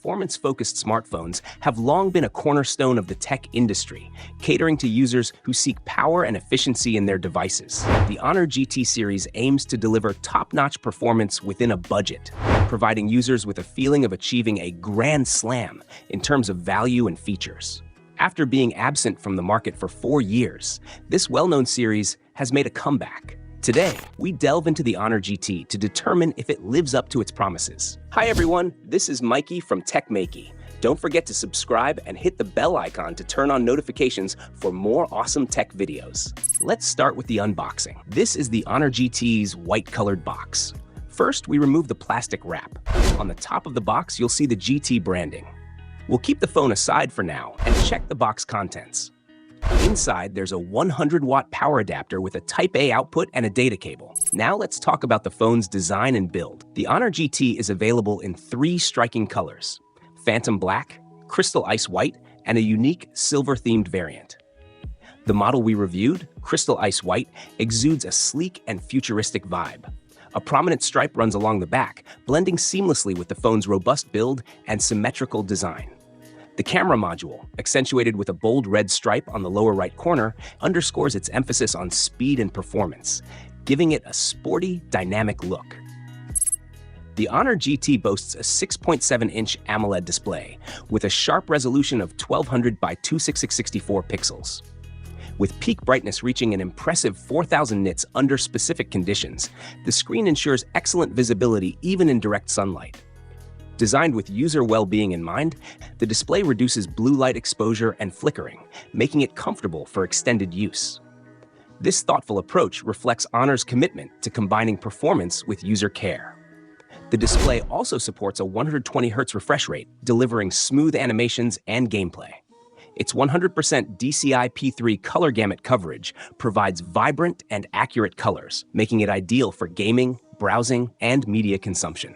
performance-focused smartphones have long been a cornerstone of the tech industry, catering to users who seek power and efficiency in their devices. The Honor GT series aims to deliver top-notch performance within a budget, providing users with a feeling of achieving a grand slam in terms of value and features. After being absent from the market for 4 years, this well-known series has made a comeback. Today, we delve into the Honor GT to determine if it lives up to its promises. Hi everyone, this is Maiky from techmaiky. Don't forget to subscribe and hit the bell icon to turn on notifications for more awesome tech videos. Let's start with the unboxing. This is the Honor GT's white-colored box. First, we remove the plastic wrap. On the top of the box, you'll see the GT branding. We'll keep the phone aside for now and check the box contents. Inside, there's a 100-watt power adapter with a Type-A output and a data cable. Now let's talk about the phone's design and build. The Honor GT is available in 3 striking colors: Phantom Black, Crystal Ice White, and a unique silver-themed variant. The model we reviewed, Crystal Ice White, exudes a sleek and futuristic vibe. A prominent stripe runs along the back, blending seamlessly with the phone's robust build and symmetrical design. The camera module, accentuated with a bold red stripe on the lower right corner, underscores its emphasis on speed and performance, giving it a sporty, dynamic look. The Honor GT boasts a 6.7-inch AMOLED display with a sharp resolution of 1200 by 26664 pixels. With peak brightness reaching an impressive 4000 nits under specific conditions, the screen ensures excellent visibility even in direct sunlight. Designed with user well-being in mind, the display reduces blue light exposure and flickering, making it comfortable for extended use. This thoughtful approach reflects Honor's commitment to combining performance with user care. The display also supports a 120Hz refresh rate, delivering smooth animations and gameplay. Its 100% DCI-P3 color gamut coverage provides vibrant and accurate colors, making it ideal for gaming, browsing, and media consumption.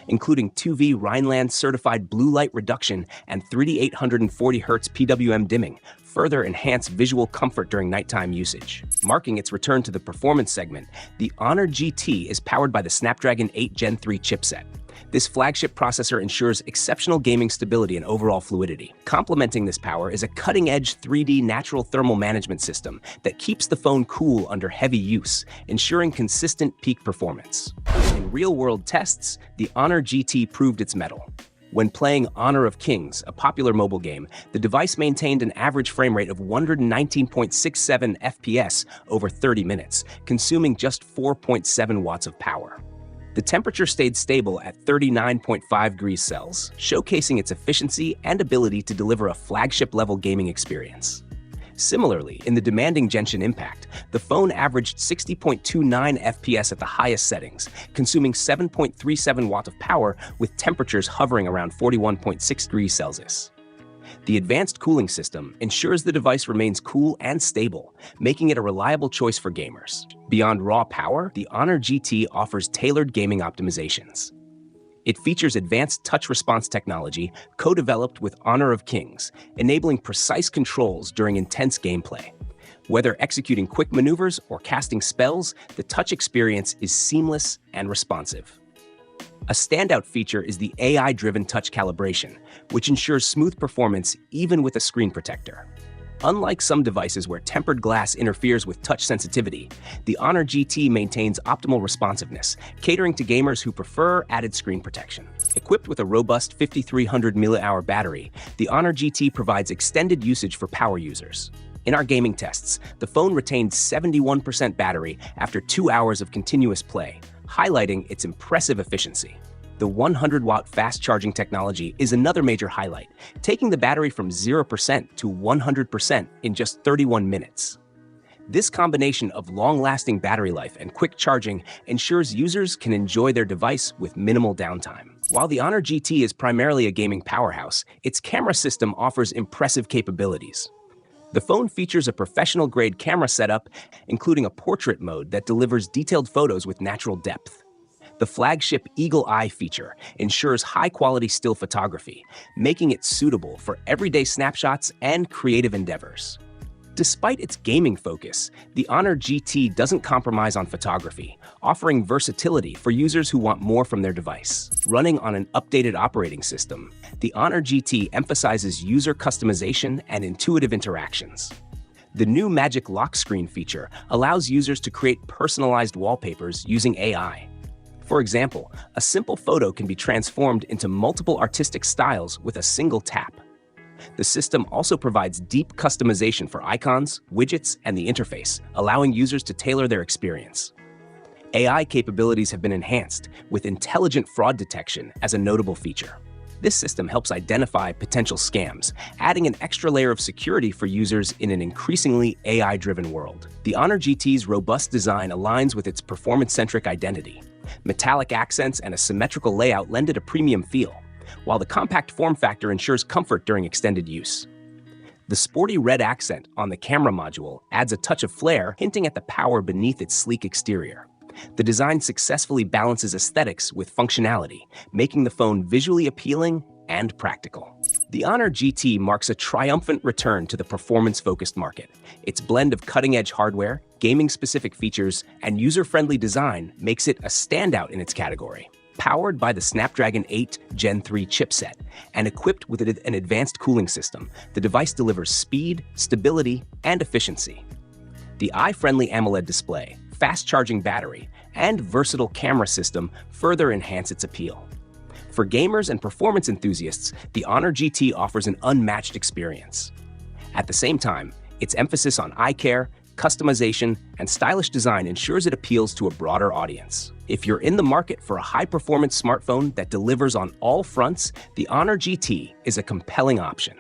Including 2V Rhineland certified blue light reduction and 3840Hz PWM dimming, further enhance visual comfort during nighttime usage. Marking its return to the performance segment, the Honor GT is powered by the Snapdragon 8 Gen 3 chipset. This flagship processor ensures exceptional gaming stability and overall fluidity. Complementing this power is a cutting-edge 3D natural thermal management system that keeps the phone cool under heavy use, ensuring consistent peak performance. In real-world tests, the Honor GT proved its mettle. When playing Honor of Kings, a popular mobile game, the device maintained an average frame rate of 119.67 FPS over 30 minutes, consuming just 4.7 watts of power. The temperature stayed stable at 39.5 degrees Celsius, showcasing its efficiency and ability to deliver a flagship-level gaming experience. Similarly, in the demanding Genshin Impact, the phone averaged 60.29 FPS at the highest settings, consuming 7.37 watts of power with temperatures hovering around 41.6 degrees Celsius. The advanced cooling system ensures the device remains cool and stable, making it a reliable choice for gamers. Beyond raw power, the Honor GT offers tailored gaming optimizations. It features advanced touch response technology co-developed with Honor of Kings, enabling precise controls during intense gameplay. Whether executing quick maneuvers or casting spells, the touch experience is seamless and responsive. A standout feature is the AI-driven touch calibration, which ensures smooth performance even with a screen protector. Unlike some devices where tempered glass interferes with touch sensitivity, the Honor GT maintains optimal responsiveness, catering to gamers who prefer added screen protection. Equipped with a robust 5300 mAh battery, the Honor GT provides extended usage for power users. In our gaming tests, the phone retained 71% battery after 2 hours of continuous play, highlighting its impressive efficiency. The 100-watt fast charging technology is another major highlight, taking the battery from 0% to 100% in just 31 minutes. This combination of long-lasting battery life and quick charging ensures users can enjoy their device with minimal downtime. While the Honor GT is primarily a gaming powerhouse, its camera system offers impressive capabilities. The phone features a professional-grade camera setup, including a portrait mode that delivers detailed photos with natural depth. The flagship Eagle Eye feature ensures high-quality still photography, making it suitable for everyday snapshots and creative endeavors. Despite its gaming focus, the Honor GT doesn't compromise on photography, offering versatility for users who want more from their device. Running on an updated operating system, the Honor GT emphasizes user customization and intuitive interactions. The new Magic Lock Screen feature allows users to create personalized wallpapers using AI. For example, a simple photo can be transformed into multiple artistic styles with a single tap. The system also provides deep customization for icons, widgets, and the interface, allowing users to tailor their experience. AI capabilities have been enhanced, with intelligent fraud detection as a notable feature. This system helps identify potential scams, adding an extra layer of security for users in an increasingly AI-driven world. The Honor GT's robust design aligns with its performance-centric identity. Metallic accents and a symmetrical layout lend it a premium feel, while the compact form factor ensures comfort during extended use. The sporty red accent on the camera module adds a touch of flair, hinting at the power beneath its sleek exterior. The design successfully balances aesthetics with functionality, making the phone visually appealing and practical. The Honor GT marks a triumphant return to the performance-focused market. Its blend of cutting-edge hardware, gaming-specific features, and user-friendly design makes it a standout in its category. Powered by the Snapdragon 8 Gen 3 chipset and equipped with an advanced cooling system, the device delivers speed, stability, and efficiency. The eye-friendly AMOLED display, fast-charging battery, and versatile camera system further enhance its appeal. For gamers and performance enthusiasts, the Honor GT offers an unmatched experience. At the same time, its emphasis on eye care, customization, and stylish design ensures it appeals to a broader audience. If you're in the market for a high-performance smartphone that delivers on all fronts, the Honor GT is a compelling option.